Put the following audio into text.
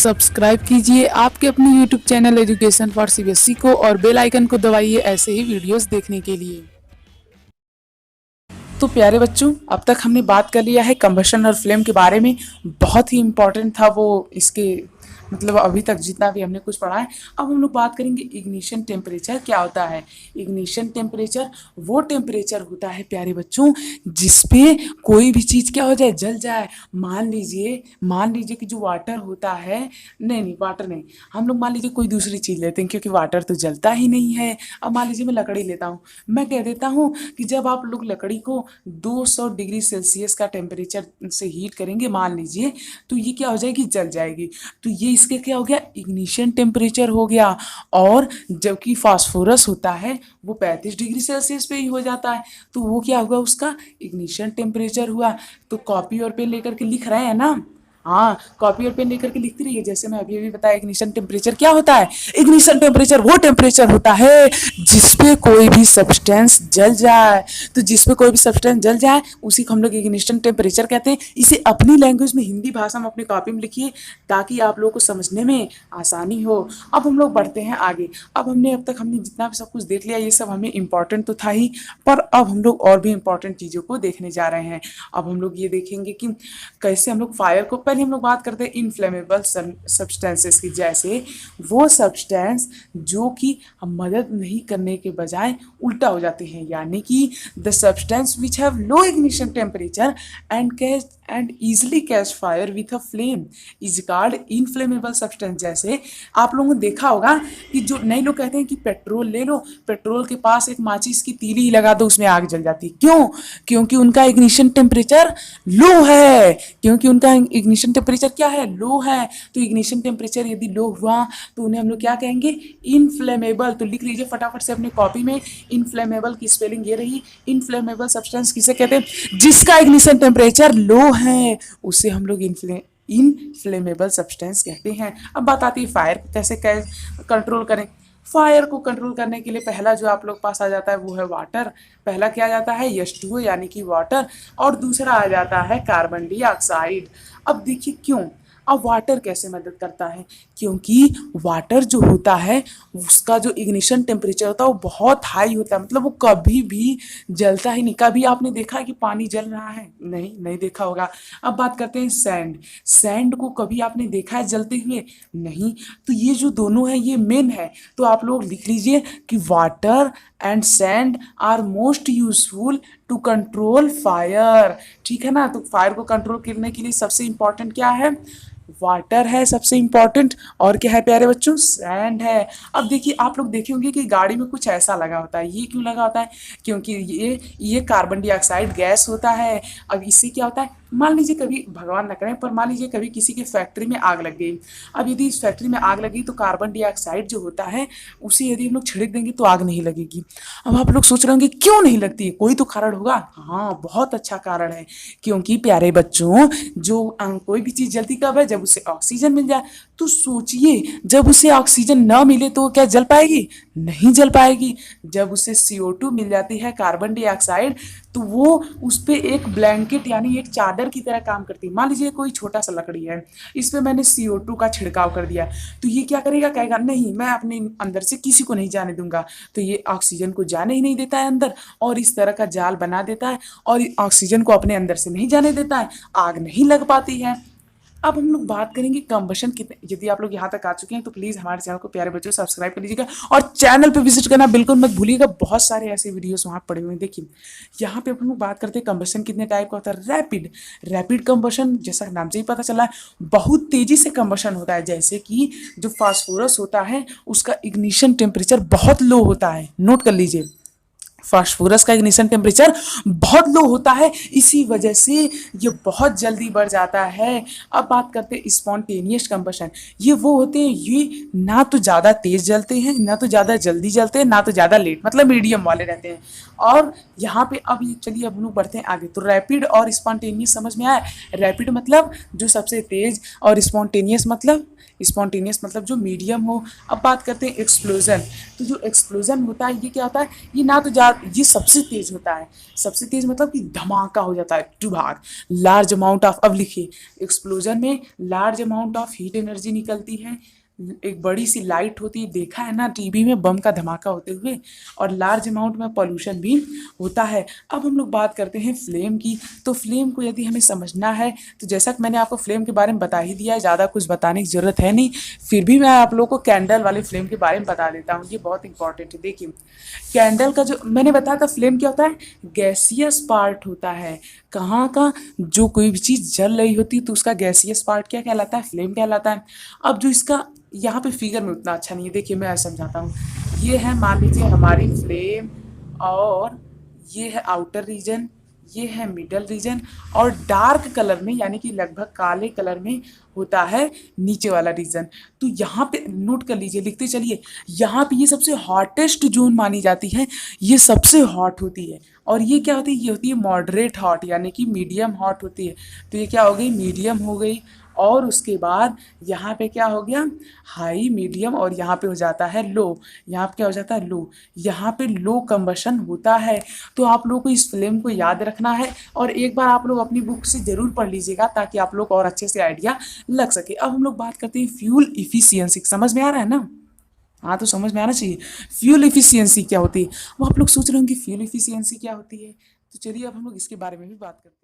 Subscribe कीजिए आपके अपने YouTube channel education for CBSE को और बेल आइकन को दबाइए ऐसे ही वीडियोस देखने के लिए। तो प्यारे बच्चों, अब तक हमने बात कर लिया है कंबशन और फ्लेम के बारे में। बहुत ही इम्पोर्टेंट था वो, इसके मतलब अभी तक जितना भी हमने कुछ पढ़ा है। अब हम लोग बात करेंगे इग्निशन टेम्परेचर क्या होता है। इग्निशन टेम्परेचर वो टेम्परेचर होता है प्यारे बच्चों जिसपे कोई भी चीज़ क्या हो जाए, जल जाए। मान लीजिए कि जो वाटर होता है, नहीं वाटर नहीं, हम लोग मान लीजिए कोई दूसरी चीज़ लेते हैं क्योंकि वाटर तो जलता ही नहीं है। अब मान लीजिए मैं लकड़ी लेता हूँ, मैं कह देता हूँ कि जब आप लोग लकड़ी को 200 डिग्री सेल्सियस का टेम्परेचर से हीट करेंगे मान लीजिए, तो ये क्या हो जाएगी, जल जाएगी। तो ये इसके क्या हो गया, इग्निशन टेम्परेचर हो गया। और जबकि फास्फोरस होता है वो 35 डिग्री सेल्सियस पे ही हो जाता है, तो वो क्या हुआ, उसका इग्निशन टेम्परेचर हुआ। तो कॉपी और पेन लेकर के लिख रहे हैं ना, हाँ कॉपी और पेन लेकर के लिखती रहिए। जैसे मैं अभी अभी बताया, इग्निशन टेम्परेचर क्या होता है। इग्निशन टेम्परेचर वो टेम्परेचर होता है जिसपे कोई भी सब्सटेंस जल जाए। तो जिसपे कोई भी सब्सटेंस जल जाए उसी को हम लोग इग्निशन टेम्परेचर कहते हैं। इसे अपनी लैंग्वेज में, हिंदी भाषा में अपनी कॉपी में लिखिए ताकि आप लोगों को समझने में आसानी हो। अब हम लोग बढ़ते हैं आगे। अब अब तक हमने जितना भी सब कुछ देख लिया, ये सब हमें इंपॉर्टेंट तो था ही, पर अब हम लोग और भी इंपॉर्टेंट चीज़ों को देखने जा रहे हैं। अब हम लोग ये देखेंगे कि कैसे हम लोग फायर को, पहले हम लोग बात करते हैं इनफ्लेमेबल सब्सटेंसेस की। जैसे वो सब्सटेंस जो कि मदद नहीं करने के बजाय उल्टा हो जाते हैं, यानी कि the substance which have low ignition temperature and easily catch fire with a flame is called inflammable substance। जैसे आप लोगों ने देखा होगा कि जो नए लोग कहते हैं कि पेट्रोल ले लो, पेट्रोल के पास एक माचिस की तीली ही लगा दो, उसमें आग जल जाती। क्यों? क्योंकि उनका इग्निशन टेम्परेचर लो है। क्योंकि उनका इग्निशन टेम्परेचर क्या है, लो है। तो इग्निशन टेम्परेचर यदि लो हुआ तो उन्हें हम लोग क्या कहेंगे, इनफ्लेमेबल। तो लिख लीजिए फटाफट से अपनी कॉपी में, इनफ्लेमेबल की स्पेलिंग ये रही। इनफ्लेमेबल सब्सटेंस किसे कहते हैं, जिसका इग्निशन टेम्परेचर लो है, उसे हम लोग इनफ्लेमेबल सब्सटेंस कहते हैं। अब बात आती है फायर कैसे कंट्रोल करें। फायर को कंट्रोल करने के लिए पहला जो आप लोग पास आ जाता है वो है वाटर। पहला क्या आ जाता है, H2O यानी कि वाटर, और दूसरा आ जाता है कार्बन डाइऑक्साइड। अब देखिए क्यों, अब वाटर कैसे मदद करता है, क्योंकि वाटर जो होता है उसका जो इग्निशन टेम्परेचर होता है वो बहुत हाई होता है, मतलब वो कभी भी जलता ही नहीं। कभी आपने देखा है कि पानी जल रहा है, नहीं देखा होगा। अब बात करते हैं सैंड। सैंड को कभी आपने देखा है जलते हुए, नहीं। तो ये जो दोनों है ये मेन है। तो आप लोग लिख लीजिए कि water and sand are most useful to control fire. ठीक है ना। तो फायर को कंट्रोल करने के लिए सबसे इंपॉर्टेंट क्या है, वाटर है सबसे इंपॉर्टेंट, और क्या है प्यारे बच्चों, सैंड है। अब देखिए आप लोग देखे होंगे कि गाड़ी में कुछ ऐसा लगा होता है, ये क्यों लगा होता है, क्योंकि ये कार्बन डाइऑक्साइड गैस होता है। अब इससे क्या होता है, मान लीजिए कभी, भगवान न करें, पर मान लीजिए कभी किसी के फैक्ट्री में आग लग गई। अब यदि इस फैक्ट्री में आग लगी तो कार्बन डाइऑक्साइड जो होता है उसे यदि हम लोग छिड़क देंगे तो आग नहीं लगेगी। अब आप लोग सोच रहे होंगे क्यों नहीं लगती है, कोई तो कारण होगा। हाँ बहुत अच्छा कारण है, क्योंकि प्यारे बच्चों जो कोई भी चीज़ जलती कब है, जब उसे ऑक्सीजन मिल जाए। तो सोचिए जब उसे ऑक्सीजन न मिले तो क्या जल पाएगी, नहीं जल पाएगी। जब उसे CO2 मिल जाती है, कार्बन डाइऑक्साइड, तो वो उस पर एक ब्लैंकेट यानी एक चादर की तरह काम करती है। मान लीजिए कोई छोटा सा लकड़ी है, इस पर मैंने CO2 का छिड़काव कर दिया, तो ये क्या करेगा, कहेगा नहीं मैं अपने अंदर से किसी को नहीं जाने दूंगा। तो ये ऑक्सीजन को जाने ही नहीं देता है अंदर, और इस तरह का जाल बना देता है, और ऑक्सीजन को अपने अंदर से नहीं जाने देता है, आग नहीं लग पाती है। अब हम लोग बात करेंगे कंबशन कितने। यदि आप लोग यहाँ तक आ चुके हैं तो प्लीज़ हमारे चैनल को प्यारे बच्चों सब्सक्राइब कर लीजिएगा, और चैनल पे विजिट करना बिल्कुल मत भूलिएगा, बहुत सारे ऐसे वीडियोस वहाँ पड़े हुए हैं। देखिए यहाँ पे हम लोग बात करते हैं कंबशन कितने टाइप का होता है। रैपिड कंबशन, जैसा नाम से ही पता चला है, बहुत तेज़ी से कंबशन होता है। जैसे कि जो फास्फोरस होता है उसका इग्निशन टेम्परेचर बहुत लो होता है, नोट कर लीजिए, फास्फोरस का इग्निशन टेम्परेचर बहुत लो होता है, इसी वजह से ये बहुत जल्दी बढ़ जाता है। अब बात करते हैं स्पॉन्टेनियस कंबशन। ये वो होते हैं, ये ना तो ज़्यादा तेज़ जलते हैं, ना तो ज़्यादा जल्दी जलते हैं, ना तो ज़्यादा लेट, मतलब मीडियम वाले रहते हैं। और यहाँ पे अब ये चलिए अब लोग बढ़ते हैं आगे। तो रैपिड और स्पॉन्टेनियस समझ में आया। रैपिड मतलब जो सबसे तेज़, और स्पॉन्टेनियस मतलब जो मीडियम हो। अब बात करते हैं एक्सप्लोजन। तो जो एक्सप्लोजन होता है ये क्या होता है, ये ना तो ज़्यादा ये सबसे तेज होता है। सबसे तेज मतलब कि धमाका हो जाता है, टुभाग। लार्ज अमाउंट ऑफ, अब लिखिए, एक्सप्लोजन में large amount of heat energy निकलती है, एक बड़ी सी लाइट होती है, देखा है ना टीवी में बम का धमाका होते हुए, और लार्ज अमाउंट में पॉल्यूशन भी होता है। अब हम लोग बात करते हैं फ्लेम की। तो फ्लेम को यदि हमें समझना है तो जैसा कि मैंने आपको फ्लेम के बारे में बता ही दिया है, ज़्यादा कुछ बताने की ज़रूरत है नहीं, फिर भी मैं आप लोगों को कैंडल वाले फ्लेम के बारे में बता देता हूँ, ये बहुत इंपॉर्टेंट है। देखिए, कैंडल का जो मैंने बताया था फ्लेम क्या होता है, गैसियस पार्ट होता है। कहाँ का, जो कोई भी चीज़ जल रही होती है तो उसका गैसियस पार्ट क्या कहलाता है, फ्लेम कहलाता है। अब जो इसका यहाँ पे फिगर में उतना अच्छा नहीं है, देखिए मैं समझाता हूँ। ये है, मान लीजिए हमारी फ्लेम, और ये है आउटर रीजन, ये है मिडल रीजन, और डार्क कलर में यानी कि लगभग काले कलर में होता है नीचे वाला रीजन। तो यहाँ पे नोट कर लीजिए, लिखते चलिए, यहाँ पे ये सबसे हॉटेस्ट जोन मानी जाती है, ये सबसे हॉट होती है। और ये क्या होती है, ये होती है मॉडरेट हॉट, यानी कि मीडियम हॉट होती है। तो ये क्या हो गई, मीडियम हो गई। और उसके बाद यहाँ पे क्या हो गया, हाई, मीडियम, और यहाँ पे हो जाता है लो। यहाँ पे क्या हो जाता है, लो। यहाँ पे लो कंबशन होता है। तो आप लोगों को इस फ्लेम को याद रखना है, और एक बार आप लोग अपनी बुक से ज़रूर पढ़ लीजिएगा ताकि आप लोग और अच्छे से आइडिया लग सके। अब हम लोग बात करते हैं फ्यूल इफिशियंसी। समझ में आ रहा है ना? हाँ, तो समझ में आना चाहिए। फ्यूल इफिशियंसी क्या होती है, वो आप लोग सोच रहे होंगे फ्यूल इफिशियंसी क्या होती है। तो चलिए अब हम लोग इसके बारे में भी बात करते हैं।